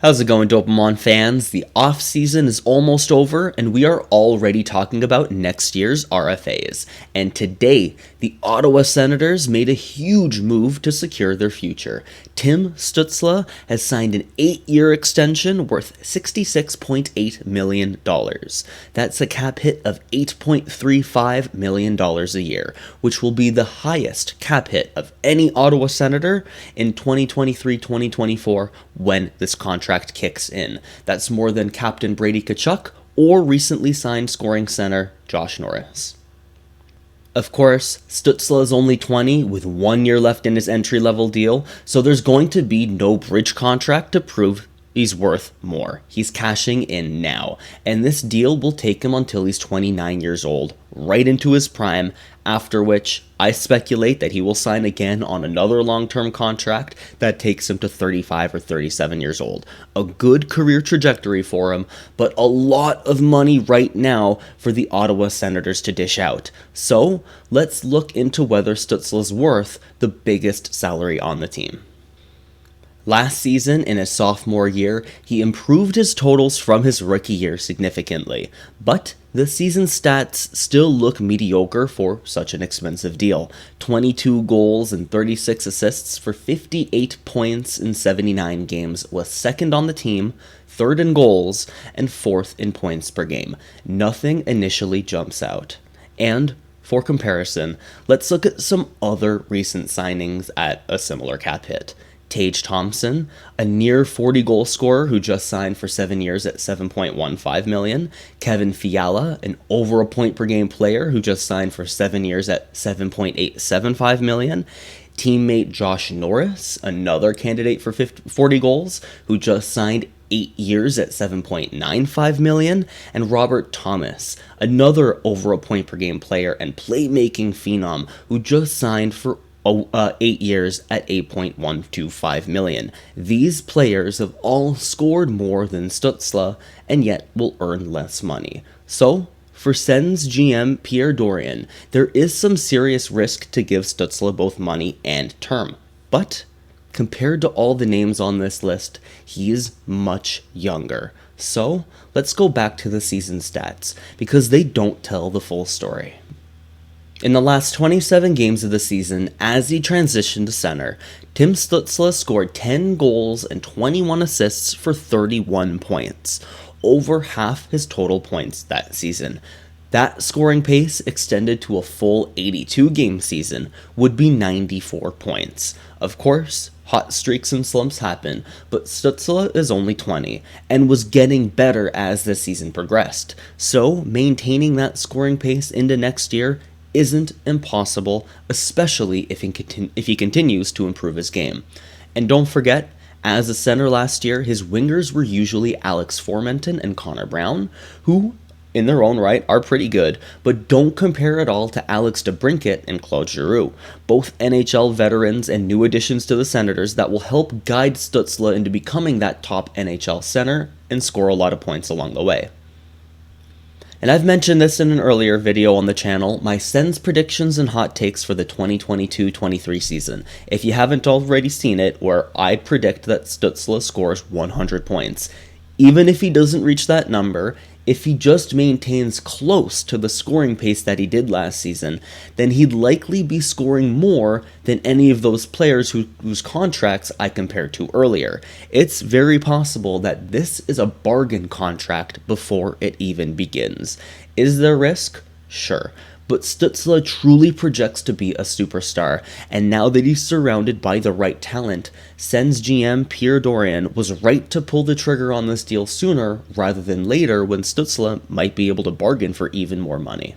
How's it going, Dopamon fans? The off-season is almost over, and we are already talking about next year's RFAs. And today, the Ottawa Senators made a huge move to secure their future. Tim Stutzle has signed an 8-year extension worth $66.8 million. That's a cap hit of $8.35 million a year, which will be the highest cap hit of any Ottawa Senator in 2023-2024 when this contract kicks in. That's more than Captain Brady Tkachuk or recently signed scoring center Josh Norris. Of course, Stutzle is only 20 with 1 year left in his entry-level deal, so there's going to be no bridge contract to prove he's worth more. He's cashing in now, and this deal will take him until he's 29 years old, right into his prime, after which I speculate that he will sign again on another long-term contract that takes him to 35 or 37 years old. A good career trajectory for him, but a lot of money right now for the Ottawa Senators to dish out. So, let's look into whether Stutzle's worth the biggest salary on the team. Last season, in his sophomore year, he improved his totals from his rookie year significantly, but the season stats still look mediocre for such an expensive deal. 22 goals and 36 assists for 58 points in 79 games was second on the team, third in goals, and fourth in points per game. Nothing initially jumps out. And for comparison, let's look at some other recent signings at a similar cap hit. Tage Thompson, a near 40-goal scorer who just signed for 7 years at $7.15 million. Kevin Fiala, an over a point per game player who just signed for 7 years at $7.875 million. Teammate Josh Norris, another candidate for 40 goals, who just signed 8 years at $7.95 million, and Robert Thomas, another over a point per game player and playmaking phenom who just signed for 8 years at $8.125 million. These players have all scored more than Stutzle and yet will earn less money. So, for Sens GM Pierre Dorion, there is some serious risk to give Stutzle both money and term. But, compared to all the names on this list, he's much younger. So, let's go back to the season stats, because they don't tell the full story. In the last 27 games of the season, as he transitioned to center, Tim Stutzle scored 10 goals and 21 assists for 31 points, over half his total points that season. That scoring pace extended to a full 82-game season would be 94 points. Of course, hot streaks and slumps happen, but Stutzle is only 20 and was getting better as the season progressed. So, maintaining that scoring pace into next year isn't impossible, especially if he continues to improve his game. And don't forget, as a center last year, his wingers were usually Alex Formenton and Connor Brown, who, in their own right, are pretty good, but don't compare it all to Alex DeBrincat and Claude Giroux, both NHL veterans and new additions to the Senators that will help guide Stutzle into becoming that top NHL center and score a lot of points along the way. And I've mentioned this in an earlier video on the channel, my sens predictions and hot takes for the 2022-23 season. If you haven't already seen it, where I predict that Stutzle scores 100 points. Even if he doesn't reach that number, if he just maintains close to the scoring pace that he did last season, then he'd likely be scoring more than any of those players whose contracts I compared to earlier. It's very possible that this is a bargain contract before it even begins. Is there risk? Sure. But Stutzle truly projects to be a superstar, and now that he's surrounded by the right talent, Sens GM Pierre Dorion was right to pull the trigger on this deal sooner rather than later when Stutzle might be able to bargain for even more money.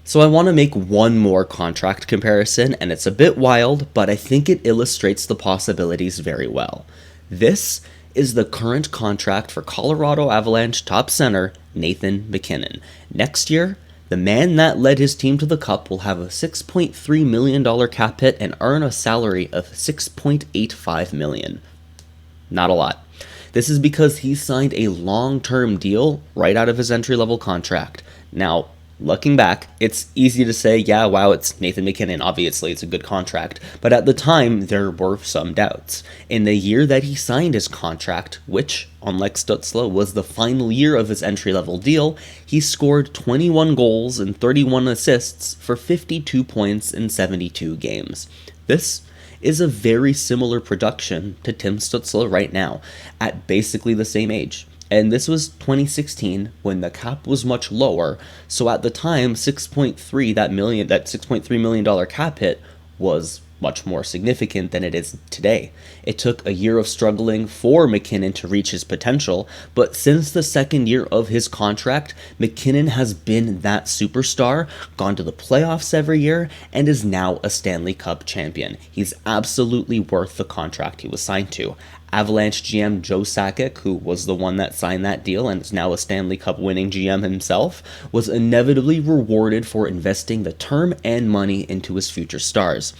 So I want to make one more contract comparison, and it's a bit wild, but I think it illustrates the possibilities very well. This is the current contract for Colorado Avalanche top center Nathan MacKinnon. Next year, the man that led his team to the Cup will have a $6.3 million cap hit and earn a salary of $6.85 million. Not a lot. This is because he signed a long-term deal right out of his entry-level contract. Now, Looking back, it's easy to say, yeah, wow, it's Nathan MacKinnon. Obviously, it's a good contract. But at the time, there were some doubts. In the year that he signed his contract, which, unlike Stutzle, was the final year of his entry-level deal, he scored 21 goals and 31 assists for 52 points in 72 games. This is a very similar production to Tim Stutzle right now, at basically the same age. And this was 2016 when the cap was much lower. So at the time, 6.3 that 6.3 million dollar cap hit was much more significant than it is today. It took a year of struggling for MacKinnon to reach his potential, but since the second year of his contract, MacKinnon has been that superstar, gone to the playoffs every year, and is now a Stanley Cup champion. He's absolutely worth the contract he was signed to. Avalanche GM Joe Sakic, who was the one that signed that deal and is now a Stanley Cup winning GM himself, was inevitably rewarded for investing the term and money into his future stars.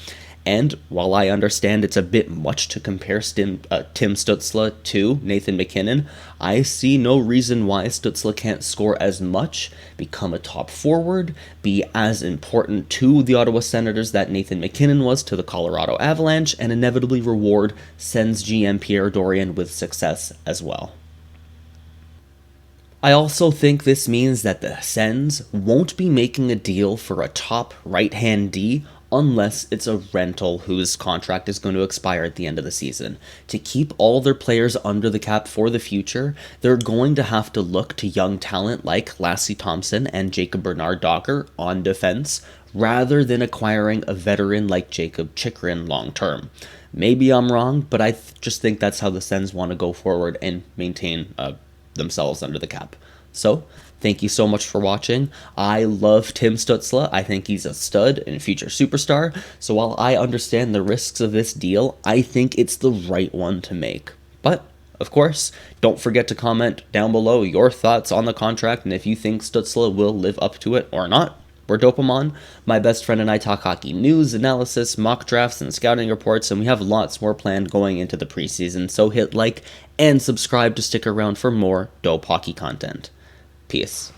And while I understand it's a bit much to compare Tim Stutzle to Nathan MacKinnon, I see no reason why Stutzle can't score as much, become a top forward, be as important to the Ottawa Senators that Nathan MacKinnon was to the Colorado Avalanche, and inevitably reward Sens GM Pierre Dorion with success as well. I also think this means that the Sens won't be making a deal for a top right-hand D unless it's a rental whose contract is going to expire at the end of the season. To keep all their players under the cap for the future, they're going to have to look to young talent like Lassie Thompson and Jacob Bernard-Docker on defense, rather than acquiring a veteran like Jacob Chychrun long-term. Maybe I'm wrong, but I just think that's how the Sens want to go forward and maintain themselves under the cap. So, thank you so much for watching. I love Tim Stutzle. I think he's a stud and a future superstar. So while I understand the risks of this deal, I think it's the right one to make. But, of course, don't forget to comment down below your thoughts on the contract and if you think Stutzle will live up to it or not. We're Dopamon. My best friend and I talk hockey news, analysis, mock drafts, and scouting reports, and we have lots more planned going into the preseason, so hit like and subscribe to stick around for more dope hockey content. Peace.